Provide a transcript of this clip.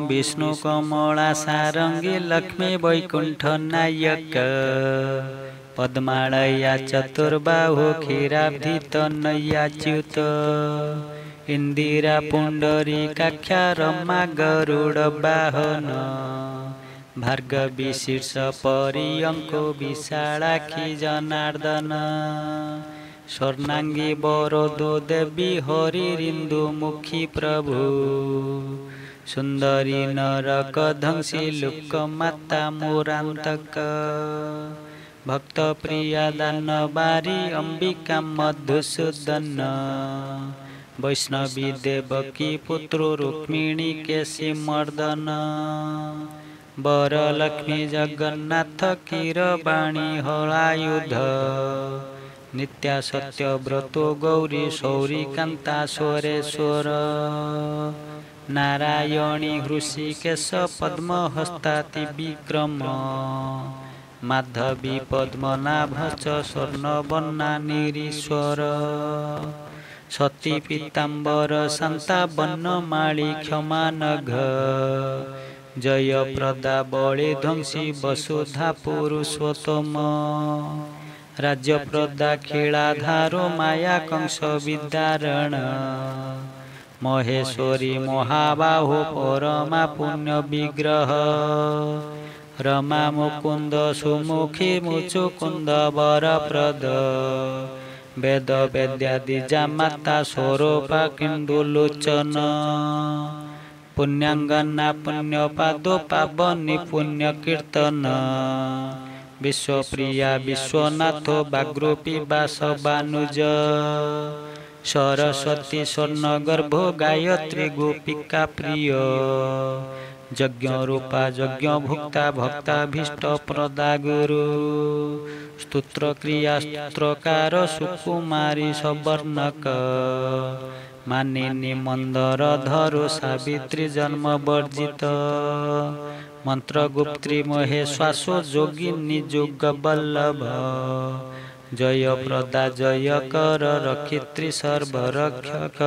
विष्णु कमला सारंगी लक्ष्मी वैकुंठ नायक पद्मालया चतुर्बाहु क्षीराब्धि तनयाच्युत इंदिरा पुंडरीकाक्षा रमा गरुड़ वाहन भार्गवी शीर्ष परियंको विशालाक्षी जनार्दन स्वर्णांगी वरदो देवी हरिरिंदुमुखी प्रभु सुंदरी नरक ध्वंसी लुकमाता मुरांतक भक्त प्रिया दानवारी अंबिका मधुसूदन वैष्णवी देवकी पुत्र रुक्मिणी केशी मर्दन वरलक्ष्मी जगन्नाथ क्षीरवाणी हलायुध नित्या सत्य व्रतो गौरी शौरी कांता स्वरेश्वर नारायणी हृषिकेश पद्महस्ताति विक्रम माधवी पद्मनाभश्च स्वर्णवर्णा निरीश्वर सती पीताम्बर शांता वनमाली क्षमा नघ जय प्रदा बलि ध्वंसी वसुधा पुरुषोत्तम राज्य प्रदा खिलाधारो माया कंस विदारण महेश्वरी महाबाहु परमा पुण्य विग्रह रमा मुकुंद सुमुखी मुचुकुंद वरप्रद वेद वेद्यादि जामाता स्वरूपा किंदुलोचन पुण्यांगना पुण्यपादो पावनी पुण्य कीर्तन विश्वप्रिया विश्वनाथ बाग्रूपी वासवानुज सरस्वती स्वर्णगर्भ गायत्री गोपिका प्रिय यज्ञ रूपा यज्ञ भुक्ता भक्ताभीष्ट प्रदा गुरु स्तोत्र क्रिया स्तोत्रकार सुकुमारी सवर्णक मानिनी मंदर धरु सावित्री जन्म वर्जित मंत्रगुप्त्री महेश्वासो जोगिनी जोग बल्लभ जय प्रदा जय कर रक्षित्री सर्वरक्षक।